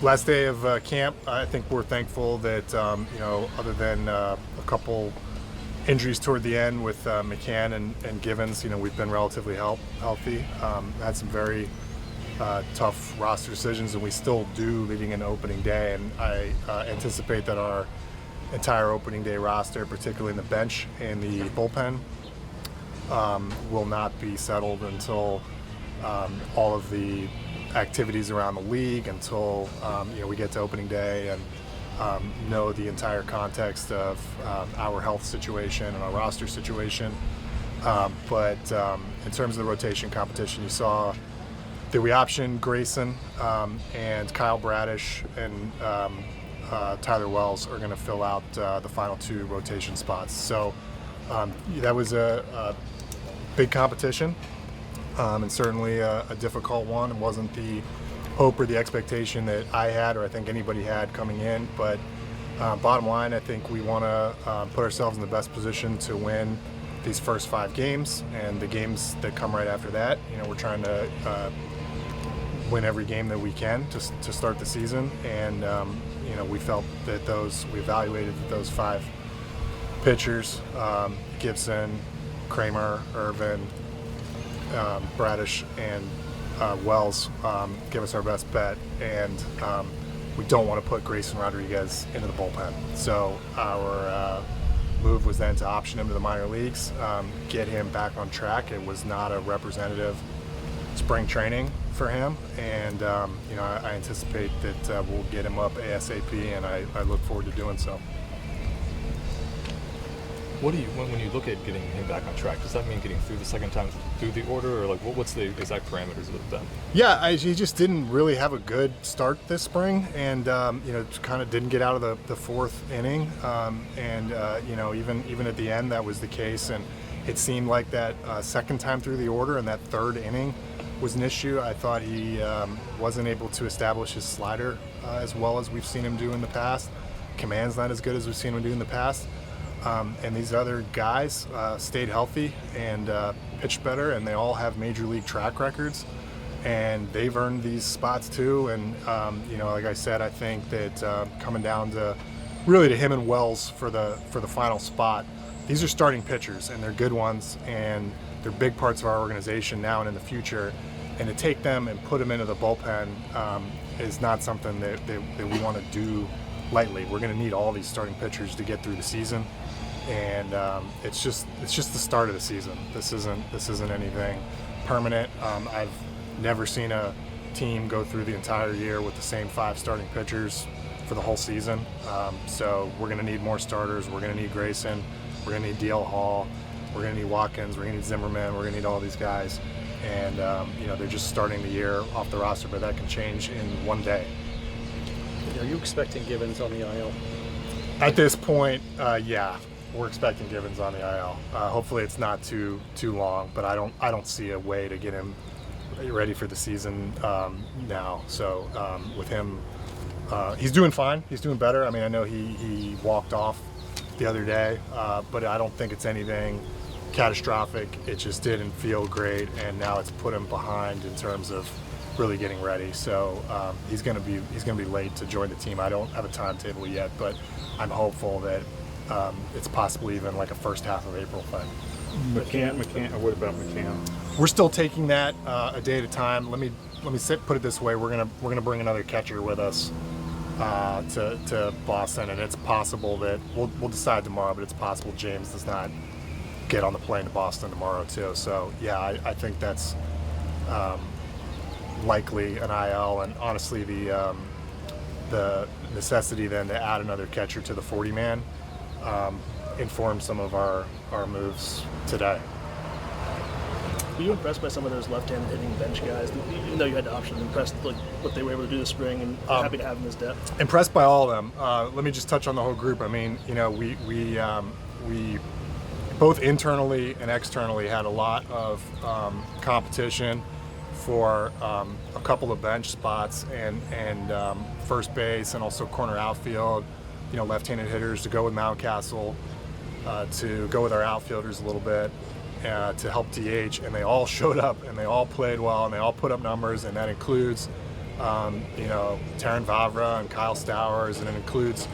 Last day of camp, I think we're thankful that, other than a couple injuries toward the end with McCann and Givens, we've been relatively healthy. Had some very tough roster decisions, and we still do leading into opening day. And I anticipate that our entire opening day roster, particularly in the bench and the bullpen, will not be settled until all of the activities around the league, until we get to opening day and know the entire context of our health situation and our roster situation. But in terms of the rotation competition, you saw that we optioned Grayson and Kyle Bradish and Tyler Wells are going to fill out the final 2 rotation spots. So that was a big competition. And certainly a difficult one. It wasn't the hope or the expectation that I had or I think anybody had coming in. But bottom line, I think we want to put ourselves in the best position to win these first 5 games and the games that come right after that. We're trying to win every game that we can to start the season. And, we felt that we evaluated those 5 pitchers, Gibson, Kramer, Irvin, Bradish, and Wells, give us our best bet, and we don't want to put Grayson Rodriguez into the bullpen. So our move was then to option him to the minor leagues, get him back on track. It was not a representative spring training for him, and I anticipate that we'll get him up ASAP, and I look forward to doing so. When you look at getting him back on track, does that mean getting through the second time through the order, or what's the exact parameters of that? Yeah, he just didn't really have a good start this spring, and kind of didn't get out of the 4th inning, even at the end that was the case, and it seemed like that second time through the order and that 3rd inning was an issue. I thought he wasn't able to establish his slider as well as we've seen him do in the past. Command's not as good as we've seen him do in the past. And these other guys stayed healthy and pitched better, and they all have major league track records, and they've earned these spots too. And like I said, I think that coming down to him and Wells for the final spot, these are starting pitchers, and they're good ones, and they're big parts of our organization now and in the future. And to take them and put them into the bullpen is not something that we want to do lightly. We're going to need all these starting pitchers to get through the season, and it's just the start of the season. This isn't anything permanent. I've never seen a team go through the entire year with the same 5 starting pitchers for the whole season. So we're going to need more starters. We're going to need Grayson. We're going to need DL Hall. We're going to need Watkins. We're going to need Zimmerman. We're going to need all these guys. And they're just starting the year off the roster, but that can change in one day. Are you expecting Givens on the IL? At this point, yeah, we're expecting Givens on the IL. Hopefully, it's not too long, but I don't see a way to get him ready for the season now. So with him, he's doing fine. He's doing better. I mean, I know he walked off the other day, but I don't think it's anything catastrophic. It just didn't feel great, and now it's put him behind in terms of really getting ready. So he's going to be late to join the team. I don't have a timetable yet, but I'm hopeful that it's possibly even like a first half of April thing. McCann. What about McCann? We're still taking that a day at a time. Let me put it this way: we're gonna bring another catcher with us to Boston, and it's possible that we'll decide tomorrow, but it's possible James does not get on the plane to Boston tomorrow too. So yeah, I think that's likely an IL, and honestly the necessity then to add another catcher to the 40-man informed some of our moves today. Were you impressed by some of those left-handed hitting bench guys? Even though you had the option, impressed like what they were able to do this spring, and happy to have them as depth. Impressed by all of them. Let me just touch on the whole group. I mean, we both internally and externally had a lot of competition for a couple of bench spots and first base and also corner outfield. Left-handed hitters to go with Mountcastle, to go with our outfielders a little bit, to help DH, and they all showed up and they all played well and they all put up numbers, and that includes Taryn Vavra and Kyle Stowers, and it includes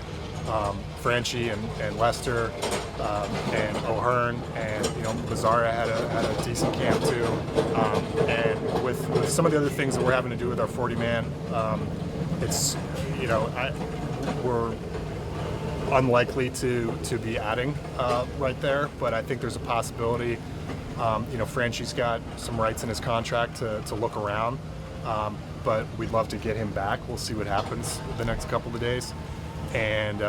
Franchi and Lester and O'Hearn, and Mazzara had a decent camp too. And with some of the other things that we're having to do with our 40-man, it's we're unlikely to be adding right there, but I think there's a possibility. Franchi's got some rights in his contract to look around, but we'd love to get him back. We'll see what happens the next couple of days, and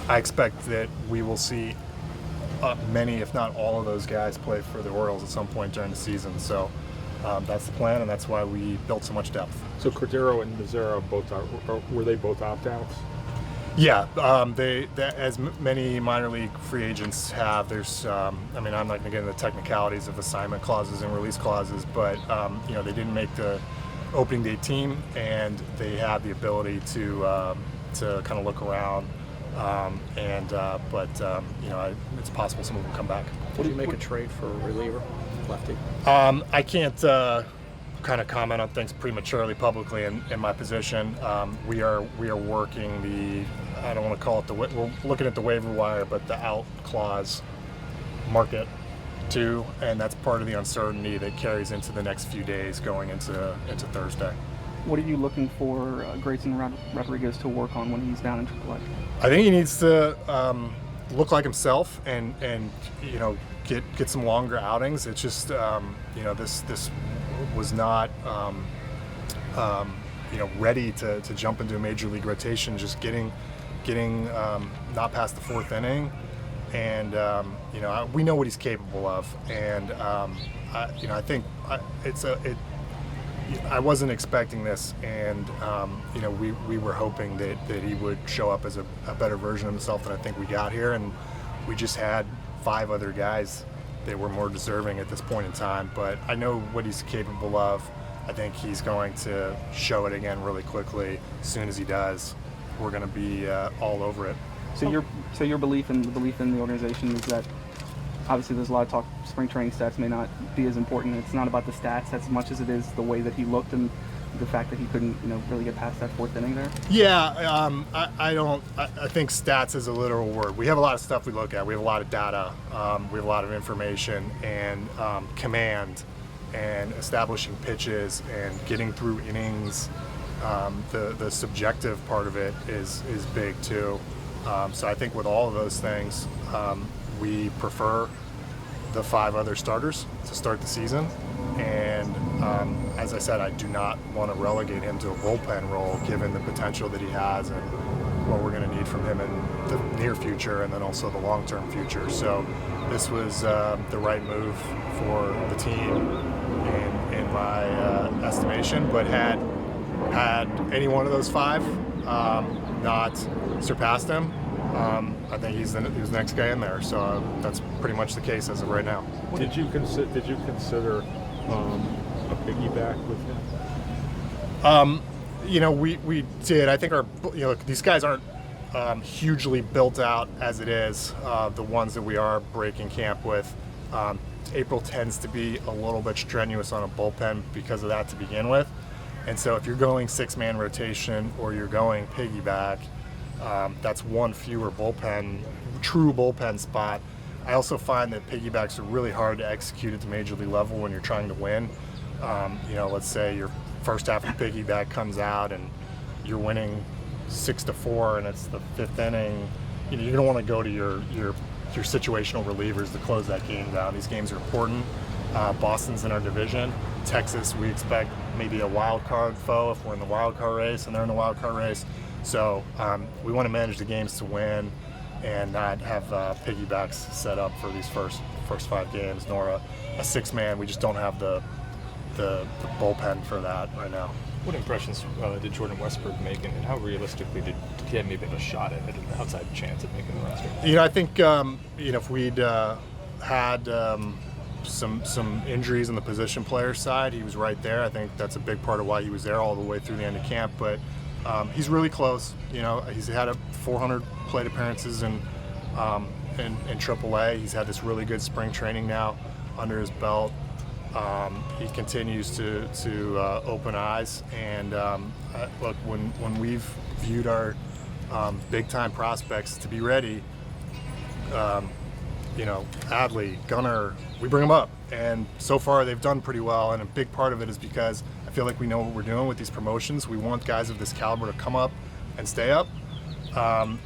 I expect that we will see many, if not all, of those guys play for the Orioles at some point during the season. So that's the plan, and that's why we built so much depth. So Cordero and Mazzara were they both opt-outs? Yeah, they as many minor league free agents have. There's, I'm not going to get into the technicalities of assignment clauses and release clauses, but they didn't make the opening day team, and they have the ability to kind of look around. It's possible some of them will come back. Would you make a trade for a reliever, lefty? I can't kind of comment on things prematurely publicly in my position. We are working I don't want to call it we're looking at the waiver wire, but the out clause market too, and that's part of the uncertainty that carries into the next few days going into Thursday. What are you looking for Grayson Rodriguez to work on when he's down in AAA? I think he needs to look like himself and get some longer outings. It's just this was not ready to jump into a major league rotation. Just getting not past the fourth inning, and we know what he's capable of, and I think I wasn't expecting this, and we were hoping that he would show up as a better version of himself than I think we got here, and we just had 5 other guys that were more deserving at this point in time. But I know what he's capable of. I think he's going to show it again really quickly. As soon as he does, we're going to be all over it. So your belief in the organization is that obviously there's a lot of talk. Spring training stats may not be as important. It's not about the stats as much as it is the way that he looked and the fact that he couldn't really get past that fourth inning there. Yeah, I think stats is a literal word. We have a lot of stuff we look at. We have a lot of data. We have a lot of information and command and establishing pitches and getting through innings. The subjective part of it is big too. So I think with all of those things, we prefer the 5 other starters to start the season. And as I said, I do not want to relegate him to a bullpen role given the potential that he has and what we're going to need from him in the near future and then also the long-term future. So this was the right move for the team in my estimation. But had any one of those 5 not surpassed him, I think he's the next guy in there. So that's pretty much the case as of right now. Did you consider a piggyback with him? We did. I think these guys aren't hugely built out as it is. The ones that we are breaking camp with, April tends to be a little bit strenuous on a bullpen because of that to begin with. And so if you're going 6-man rotation or you're going piggyback, that's one fewer true bullpen spot. I also find that piggybacks are really hard to execute at the major league level when you're trying to win. Let's say your first half of piggyback comes out and you're winning 6-4 and it's the 5th inning. You're going to want to go to your situational relievers to close that game down. These games are important. Boston's in our division. Texas, we expect maybe a wild card foe if we're in the wild card race and they're in the wild card race. So we want to manage the games to win and not have piggybacks set up for these first 5 games, nor a 6-man. We just don't have the bullpen for that right now. What impressions did Jordan Westburg make, and how realistically did he have maybe a shot at an outside chance at making the roster? I think if we'd had some injuries on the position player side, he was right there. I think that's a big part of why he was there all the way through the end of camp. But he's really close. He's had 400 plate appearances in AAA. He's had this really good spring training now under his belt. He continues to open eyes, and look, when we've viewed our big time prospects to be ready, Adley, Gunnar, we bring them up, and so far they've done pretty well. And a big part of it is because I feel like we know what we're doing with these promotions. We want guys of this caliber to come up and stay up. I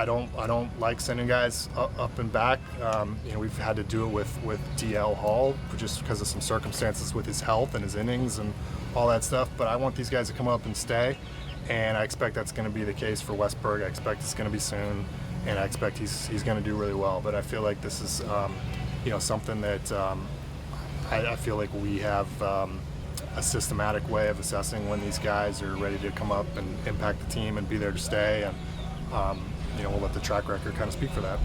don't like sending guys up and back. We've had to do it with DL Hall just because of some circumstances with his health and his innings and all that stuff. But I want these guys to come up and stay, and I expect that's going to be the case for Westberg. I expect it's going to be soon, and I expect he's going to do really well. But I feel like this is something that I feel like we have a systematic way of assessing when these guys are ready to come up and impact the team and be there to stay, and we'll let the track record kind of speak for that.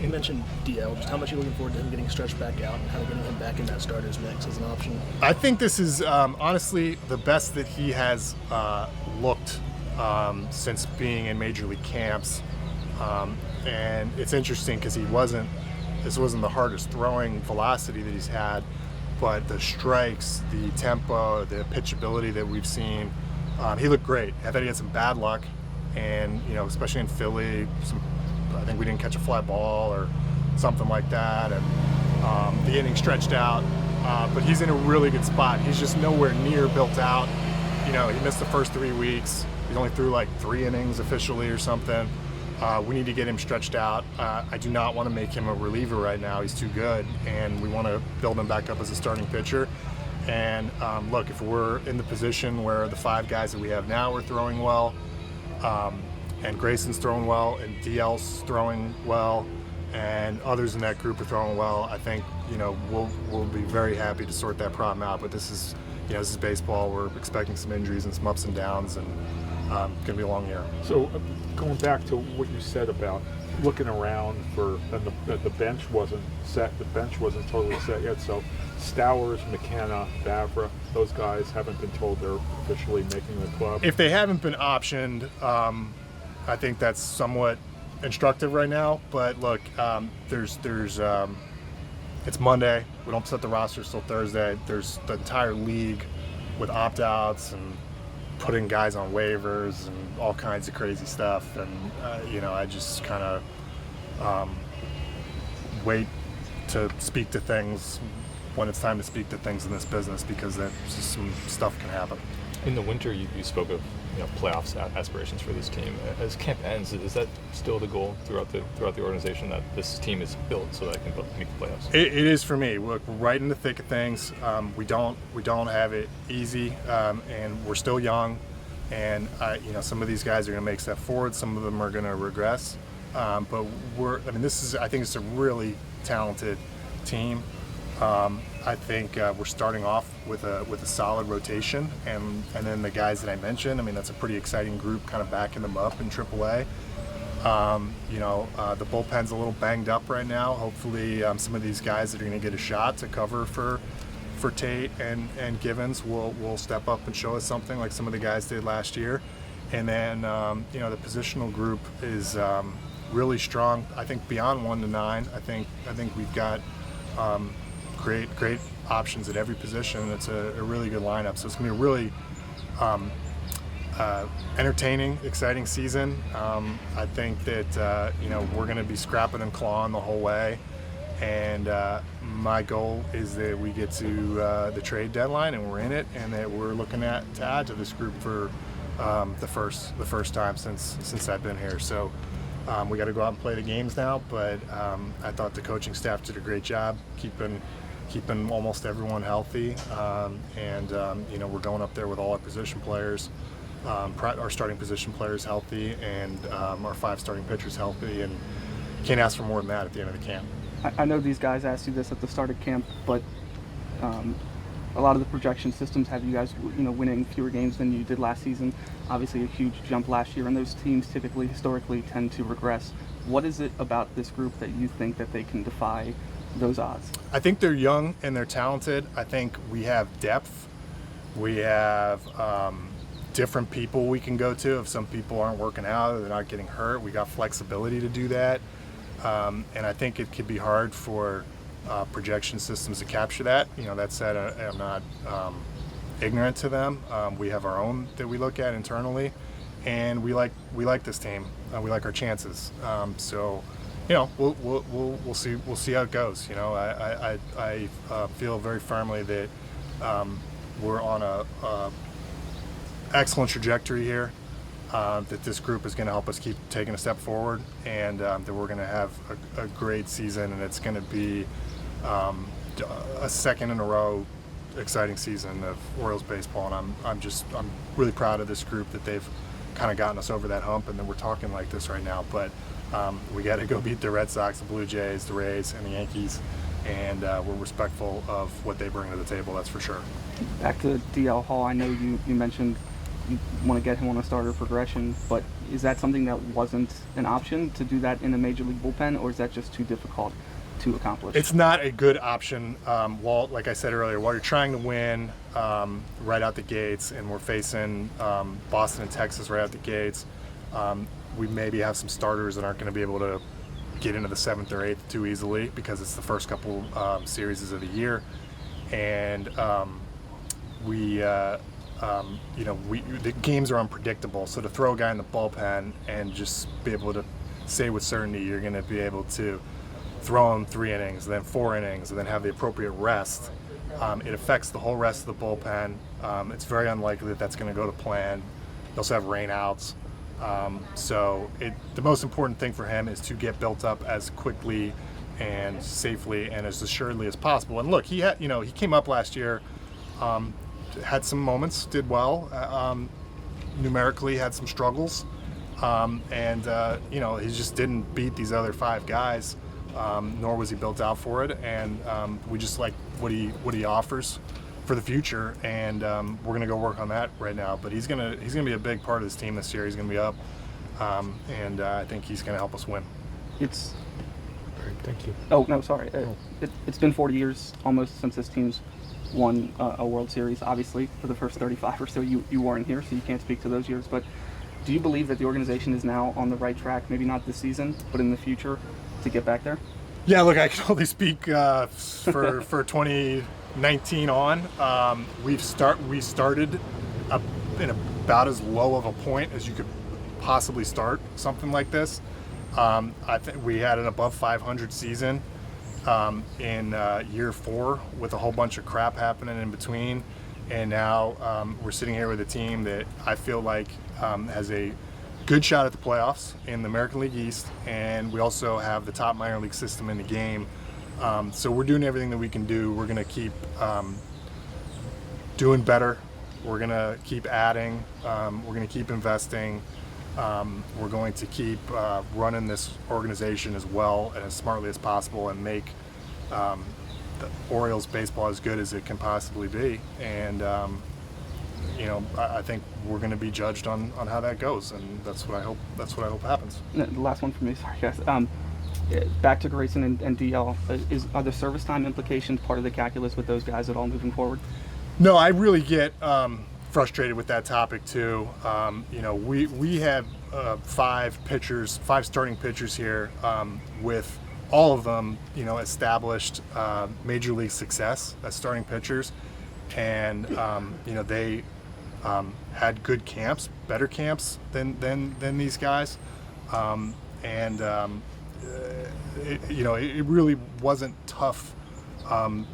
You mentioned DL. Just how much are you looking forward to him getting stretched back out and kind of getting him back in that starters mix as an option? I think this is honestly the best that he has looked since being in major league camps, and it's interesting because this wasn't the hardest throwing velocity that he's had, but the strikes, the tempo, the pitchability that we've seen, he looked great. I thought he had some bad luck, and especially in Philly, I think we didn't catch a fly ball or something like that, and the inning stretched out. But he's in a really good spot. He's just nowhere near built out. He missed the first 3 weeks. He only threw like 3 innings officially or something. We need to get him stretched out. I do not want to make him a reliever right now. He's too good, and we want to build him back up as a starting pitcher. And look, if we're in the position where the 5 guys that we have now are throwing well, and Grayson's throwing well, and DL's throwing well, and others in that group are throwing well, I think we'll be very happy to sort that problem out. But this is baseball. We're expecting some injuries and some ups and downs, and going to be a long year. So going back to what you said about looking around and the bench wasn't set. The bench wasn't totally set yet. So Stowers, McKenna, Vavra, those guys haven't been told they're officially making the club. If they haven't been optioned, I think that's somewhat instructive right now. But look, it's Monday. We don't set the rosters till Thursday. There's the entire league with opt-outs and putting guys on waivers and all kinds of crazy stuff. And, I just kind of wait to speak to things when it's time to speak to things in this business, because some stuff can happen. In the winter, you spoke of playoffs aspirations for this team. As camp ends, is that still the goal throughout the organization, that this team is built so that it can make the playoffs? It is for me. Look, we're right in the thick of things. We don't have it easy, and we're still young. And some of these guys are going to make step forward. Some of them are going to regress. But I think it's a really talented team. I think we're starting off with a solid rotation, and then the guys that I mentioned. That's a pretty exciting group, kind of backing them up in AAA. The bullpen's a little banged up right now. Hopefully, some of these guys that are going to get a shot to cover for Tate and Givens will step up and show us something like some of the guys did last year. And then the positional group is really strong. I think beyond 1 to 9. I think we've got great options at every position. It's a really good lineup. So it's going to be a really entertaining, exciting season. I think that we're going to be scrapping and clawing the whole way. And my goal is that we get to the trade deadline and we're in it, and that we're looking to add to this group for the first time since I've been here. So we got to go out and play the games now. But I thought the coaching staff did a great job keeping almost everyone healthy, and we're going up there with all our position players, our starting position players healthy, and our 5 starting pitchers healthy, and can't ask for more than that at the end of the camp. I know these guys asked you this at the start of camp, but a lot of the projection systems have you guys, winning fewer games than you did last season. Obviously, a huge jump last year, and those teams typically, historically, tend to regress. What is it about this group that you think that they can defy those odds? I think they're young and they're talented. I think we have depth. We have different people we can go to if some people aren't working out or they're not getting hurt. We got flexibility to do that. And I think it could be hard for projection systems to capture that. That said, I'm not ignorant to them. We have our own that we look at internally, and we like this team. We like our chances. So, we'll see how it goes. I feel very firmly that we're on a excellent trajectory here. That this group is going to help us keep taking a step forward, and that we're going to have a great season, and it's going to be a second in a row exciting season of Orioles baseball. And I'm really proud of this group that they've kind of gotten us over that hump, and then we're talking like this right now. But we got to go beat the Red Sox, the Blue Jays, the Rays, and the Yankees, and we're respectful of what they bring to the table. That's for sure. Back to DL Hall. I know you mentioned you want to get him on a starter progression, but is that something that wasn't an option to do that in a major league bullpen, or is that just too difficult to accomplish? It's not a good option. Walt, like I said earlier, while you're trying to win right out the gates, and we're facing Boston and Texas right out the gates, we maybe have some starters that aren't going to be able to get into the 7th or 8th too easily because it's the first couple series of the year, and the games are unpredictable. So to throw a guy in the bullpen and just be able to say with certainty you're going to be able to throw him 3 innings, then 4 innings, and then have the appropriate rest, it affects the whole rest of the bullpen. It's very unlikely that that's going to go to plan. They also have rainouts. So the most important thing for him is to get built up as quickly and safely and as assuredly as possible. And look, he came up last year, had some moments, did well, numerically had some struggles, and he just didn't beat these other 5 guys, nor was he built out for it. And we just like what he offers for the future, and we're going to go work on that right now. But he's gonna be a big part of this team this year. He's going to be up, and I think he's going to help us win. It's. Great, thank you. Oh no, sorry. It's been 40 years almost since this team's won a World Series. Obviously, for the first 35 or so, you weren't here, so you can't speak to those years. But do you believe that the organization is now on the right track? Maybe not this season, but in the future, to get back there? Yeah, look, I can only speak for 2019 on. We started in about as low of a point as you could possibly start something like this. I think we had an above 500 season in year 4 with a whole bunch of crap happening in between, and now we're sitting here with a team that I feel like has a good shot at the playoffs in the American League East, and we also have the top minor league system in the game. So we're doing everything that we can do. We're going to keep doing better. We're going to keep adding. We're going to keep investing. We're going to keep running this organization as well and as smartly as possible, and make the Orioles baseball as good as it can possibly be. And I think we're going to be judged on how that goes, and that's what I hope happens. The last one for me, sorry guys. Back to Grayson and DL. Are the service time implications part of the calculus with those guys at all moving forward? No, I really get frustrated with that topic too. We have 5 starting pitchers here, with all of them, established major league success as starting pitchers, and they had good camps, better camps than these guys, it really wasn't tough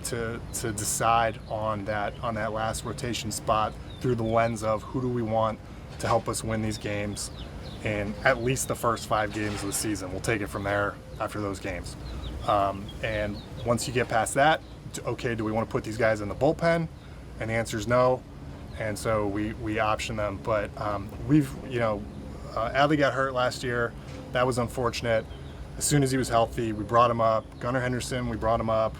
to decide on that last rotation spot through the lens of who do we want to help us win these games in at least the first 5 games of the season. We'll take it from there after those games. And once you get past that, okay, do we want to put these guys in the bullpen? And the answer is no. And so we option them. But Adley got hurt last year. That was unfortunate. As soon as he was healthy, we brought him up. Gunnar Henderson, we brought him up.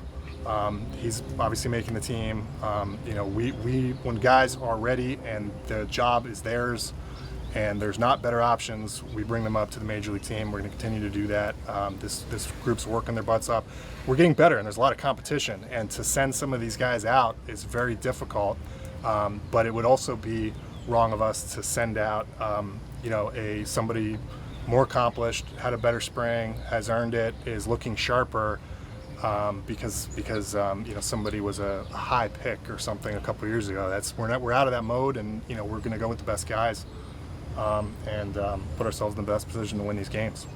He's obviously making the team. When guys are ready and the job is theirs and there's not better options, we bring them up to the major league team. We're going to continue to do that. This group's working their butts up. We're getting better, and there's a lot of competition. And to send some of these guys out is very difficult. But it would also be wrong of us to send out, somebody more accomplished, had a better spring, has earned it, is looking sharper, because somebody was a high pick or something a couple years ago. We're out of that mode, and we're going to go with the best guys and put ourselves in the best position to win these games.